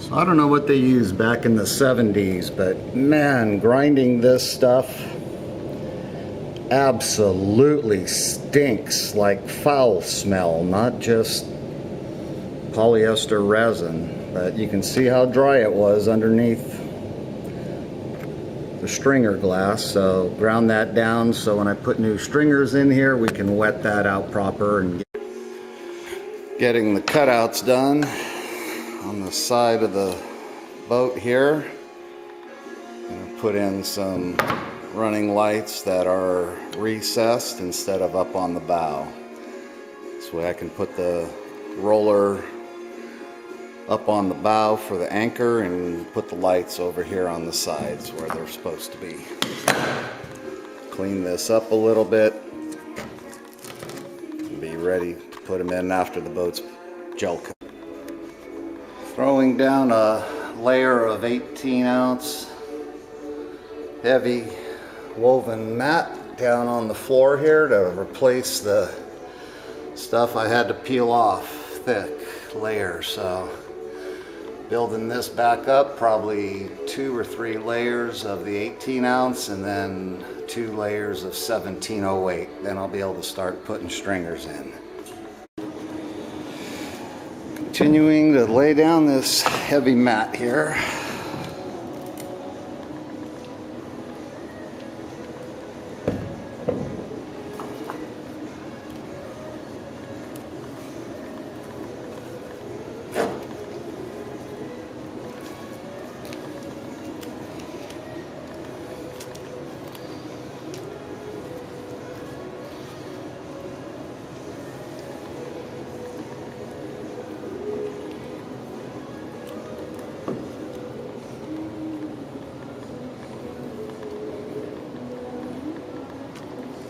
So I don't know what they used back in the 70s, but man, grinding this stuff absolutely stinks like foul smell, not just polyester resin. But you can see how dry it was underneath the stringer glass, so ground that down so when I put new stringers in here we can wet that out proper. And getting the cutouts done on the side of the boat here. I'm going to put in some running lights that are recessed instead of up on the bow. This way I can put the roller up on the bow for the anchor and put the lights over here on the sides where they're supposed to be. Clean this up a little bit and be ready to put them in after the boat's gel coat. Throwing down a layer of 18-ounce heavy woven mat down on the floor here to replace the stuff I had to peel off, thick layers. So building this back up, probably 2 or 3 layers of the 18-ounce and then 2 layers of 1708. Then I'll be able to start putting stringers in. Continuing to lay down this heavy mat here.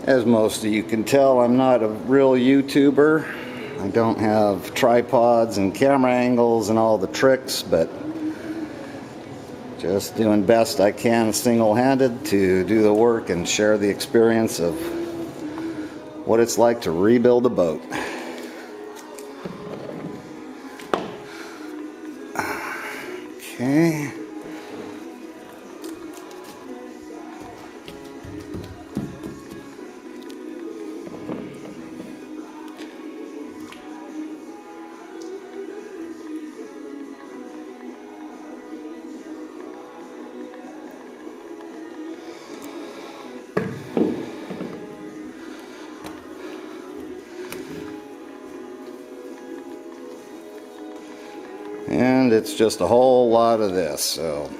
As most of you can tell, I'm not a real YouTuber. I don't have tripods and camera angles and all the tricks, but just doing best I can single-handed to do the work and share the experience of what it's like to rebuild a boat. Okay. And it's just a whole lot of this. So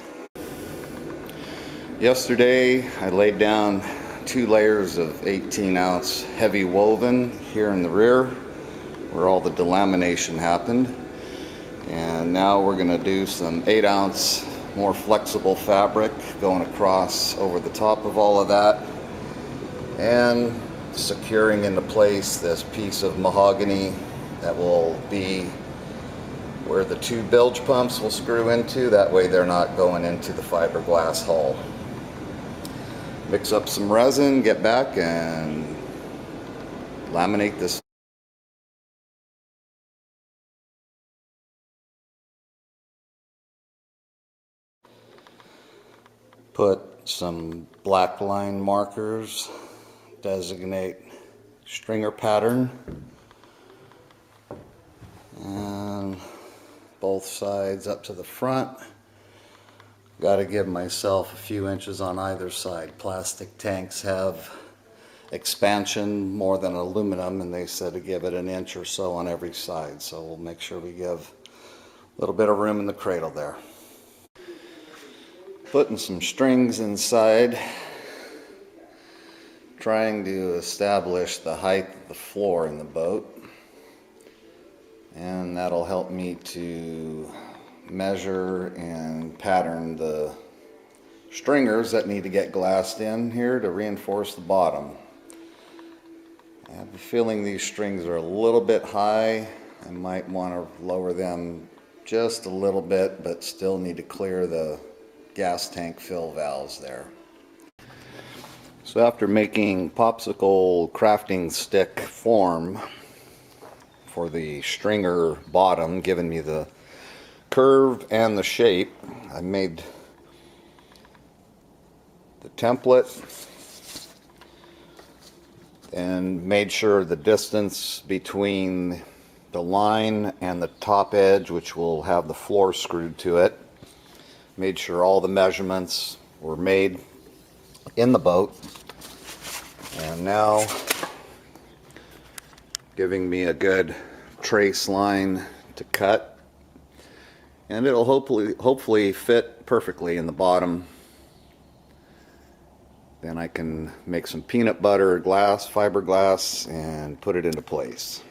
yesterday I laid down 2 layers of 18-ounce heavy woven here in the rear where all the delamination happened, and now we're going to do some 8-ounce more flexible fabric going across over the top of all of that and securing into place this piece of mahogany that will be where the 2 bilge pumps will screw into. That way they're not going into the fiberglass hull. Mix up some resin, get back and laminate this. Put some black line markers, designate stringer pattern, and both sides up to the front. Got to give myself a few inches on either side. Plastic tanks have expansion more than aluminum, and they said to give it an inch or so on every side. So we'll make sure we give a little bit of room in the cradle there. Putting some strings inside, trying to establish the height of the floor in the boat. And that'll help me to measure and pattern the stringers that need to get glassed in here to reinforce the bottom. I have a feeling these strings are a little bit high. I might want to lower them just a little bit, but still need to clear the gas tank fill valves there. So after making popsicle crafting stick form for the stringer bottom, giving me the curve and the shape. I made the template and made sure the distance between the line and the top edge, which will have the floor screwed to it, made sure all the measurements were made in the boat. And now giving me a good trace line to cut, and it'll hopefully fit perfectly in the bottom. Then I can make some peanut butter glass, fiberglass, and put it into place.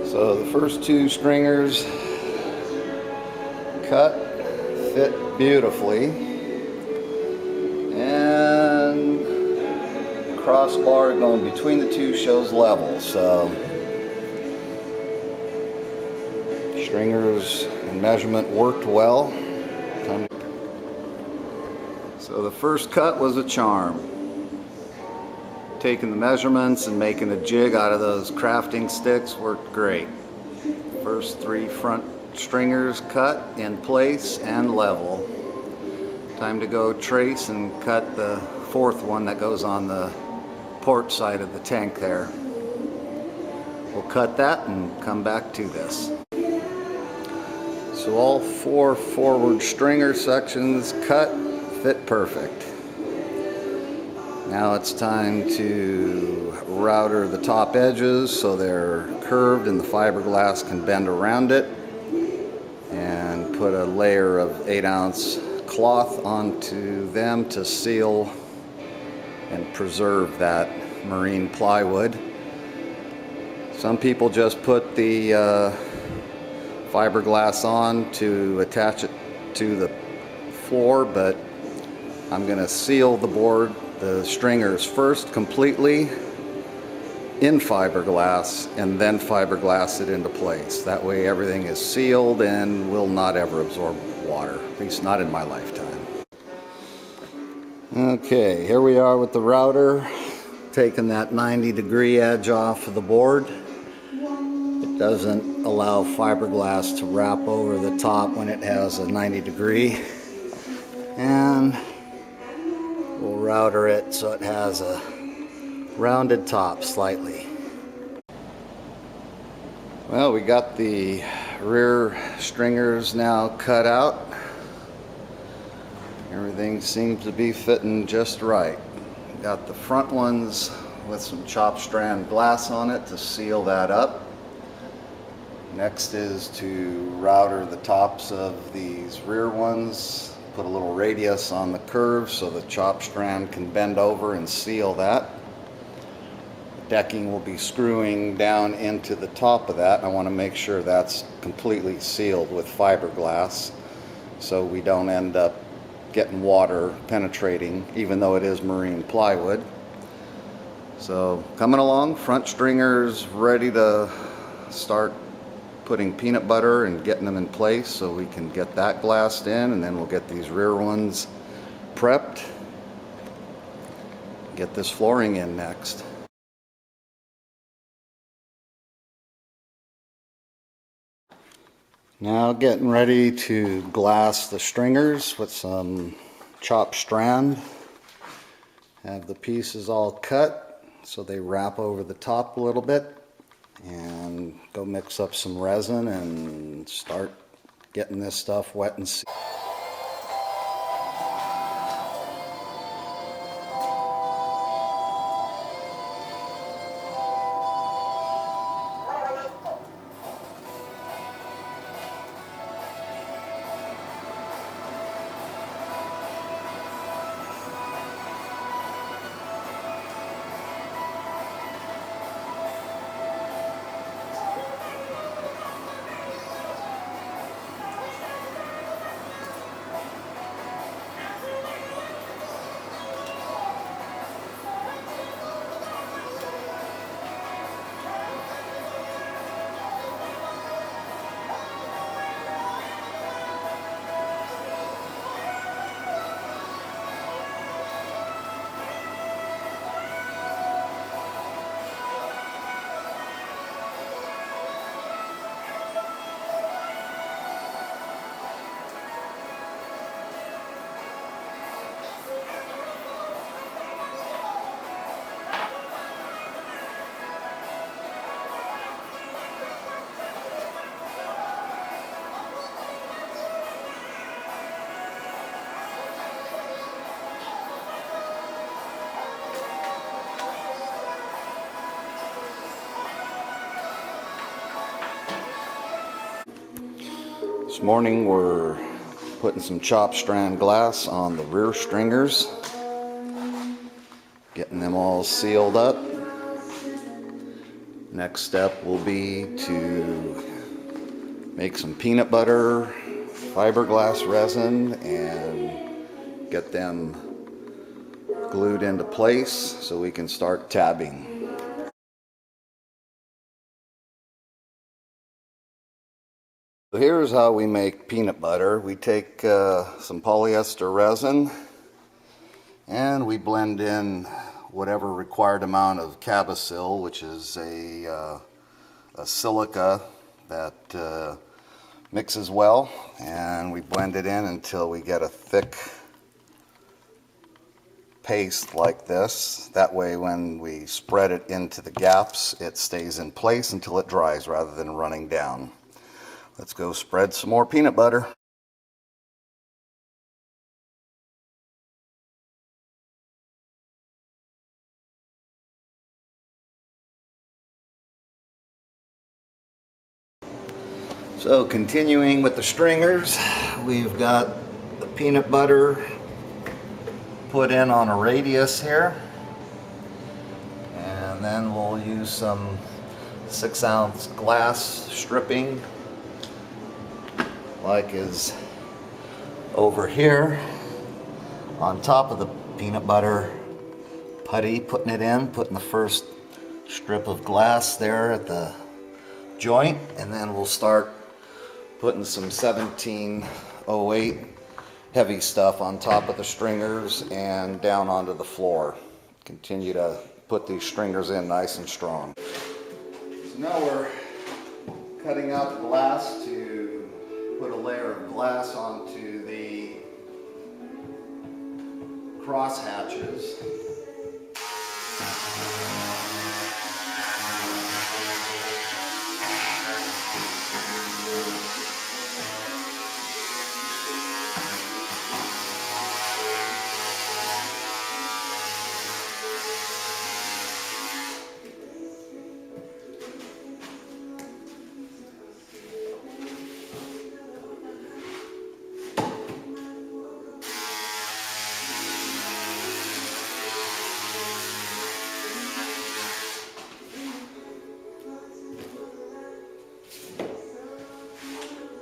So the first two stringers cut, fit beautifully, and crossbar going between the two shows level. So stringers and measurement worked well. So the first cut was a charm. Taking the measurements and making a jig out of those crafting sticks worked great. First three front stringers cut in place and level. Time to go trace and cut the fourth one that goes on the port side of the tank there. We'll cut that and come back to this. So all four forward stringer sections cut, fit perfect. Now it's time to router the top edges so they're curved and the fiberglass can bend around it, and put a layer of 8-ounce cloth onto them to seal and preserve that marine plywood. Some people just put the fiberglass on to attach it to the floor, but I'm going to seal the board, the stringers first completely in fiberglass, and then fiberglass it into place. That way everything is sealed and will not ever absorb water, at least not in my lifetime. Okay, here we are with the router, taking that 90-degree edge off of the board. It doesn't allow fiberglass to wrap over the top when it has a 90-degree, and we'll router it so it has a rounded top slightly. Well, we got the rear stringers now cut out. Everything seems to be fitting just right. Got the front ones with some chopped strand glass on it to seal that up. Next is to router the tops of these rear ones, put a little radius on the curve so the chopped strand can bend over and seal that. The decking will be screwing down into the top of that. I want to make sure that's completely sealed with fiberglass so we don't end up getting water penetrating, even though it is marine plywood. So coming along, front stringers ready to start putting peanut butter and getting them in place so we can get that glassed in, and then we'll get these rear ones prepped, get this flooring in next. Now getting ready to glass the stringers with some chopped strand. Have the pieces all cut so they wrap over the top a little bit, and go mix up some resin and start getting this stuff wet and sealed. This morning we're putting some chopped strand glass on the rear stringers, getting them all sealed up. Next step will be to make some peanut butter, fiberglass resin, and get them glued into place so we can start tabbing. So here's how we make peanut butter. We take some polyester resin and we blend in whatever required amount of Cabasil, which is a silica that mixes well, and we blend it in until we get a thick paste like this. That way when we spread it into the gaps, it stays in place until it dries rather than running down. Let's go spread some more peanut butter. So continuing with the stringers, we've got the peanut butter put in on a radius here, and then we'll use some 6-ounce glass stripping like is over here on top of the peanut butter putty, putting the first strip of glass there at the joint, and then we'll start putting some 1708 heavy stuff on top of the stringers and down onto the floor. Continue to put these stringers in nice and strong. So now we're cutting out the glass to put a layer of glass onto the cross hatches.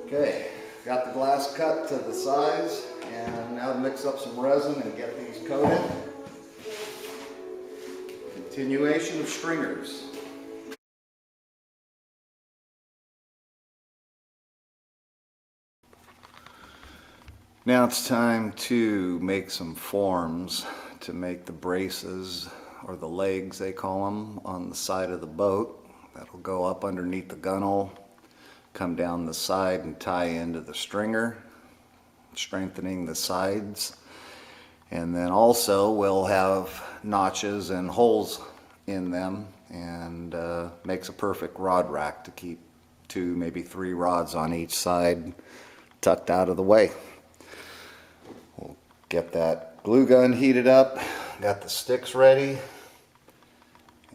Okay, got the glass cut to the size, and now mix up some resin and get these coated. Continuation of stringers. Now it's time to make some forms to make the braces, or the legs they call them, on the side of the boat. That'll go up underneath the gunnel, come down the side and tie into the stringer, strengthening the sides. And then also we'll have notches and holes in them, and makes a perfect rod rack to keep 2, maybe 3 rods on each side tucked out of the way. We'll get that glue gun heated up, got the sticks ready,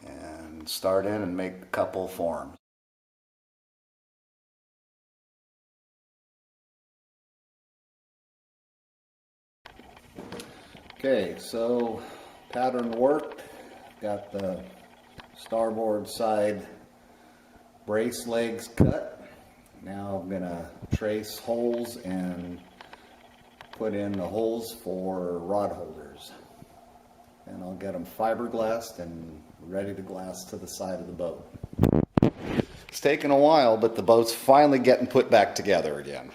and start in and make a couple forms. Okay, so pattern worked. Got the starboard side brace legs cut. Now I'm gonna trace holes and put in the holes for rod holders. And I'll get them fiberglassed and ready to glass to the side of the boat. It's taken a while, but the boat's finally getting put back together again.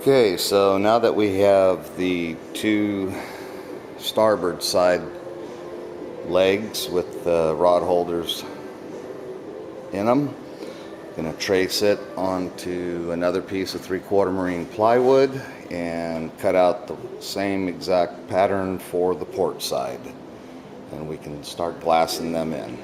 Okay, so now that we have the 2 starboard side legs with the rod holders in them, I'm going to trace it onto another piece of 3/4 marine plywood and cut out the same exact pattern for the port side, and we can start glassing them in.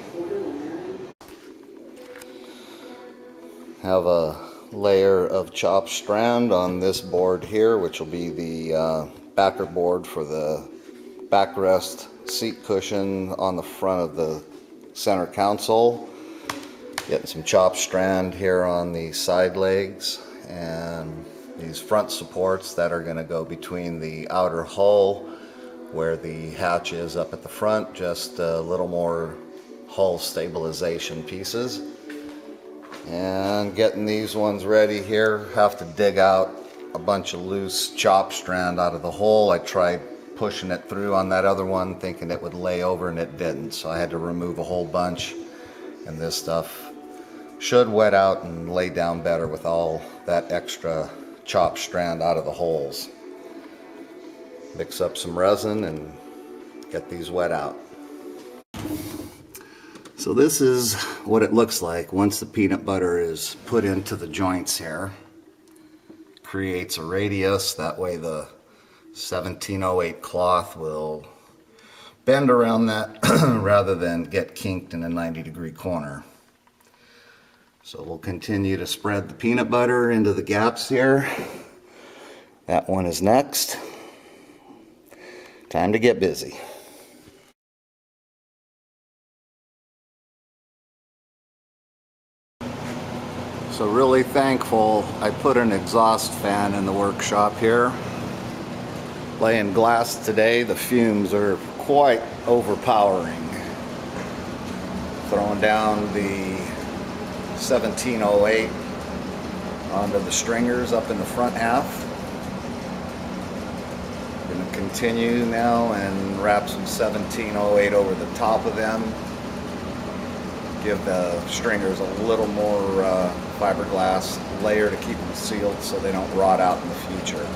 Have a layer of chopped strand on this board here, which will be the backer board for the backrest seat cushion on the front of the center console. Getting some chopped strand here on the side legs and these front supports that are going to go between the outer hull where the hatch is up at the front, just a little more hull stabilization pieces. And getting these ones ready here, have to dig out a bunch of loose chop strand out of the hole. I tried pushing it through on that other one thinking it would lay over, and it didn't, so I had to remove a whole bunch. And this stuff should wet out and lay down better with all that extra chop strand out of the holes. Mix up some resin and get these wet out. So this is what it looks like once the peanut butter is put into the joints here. Creates a radius, that way the 1708 cloth will bend around that rather than get kinked in a 90-degree corner. So we'll continue to spread the peanut butter into the gaps here. That one is next. Time to get busy. So really thankful I put an exhaust fan in the workshop here. Laying glass today, the fumes are quite overpowering. Throwing down the 1708 onto the stringers up in the front half. Going to continue now and wrap some 1708 over the top of them. Give the stringers a little more fiberglass layer to keep them sealed so they don't rot out in the future.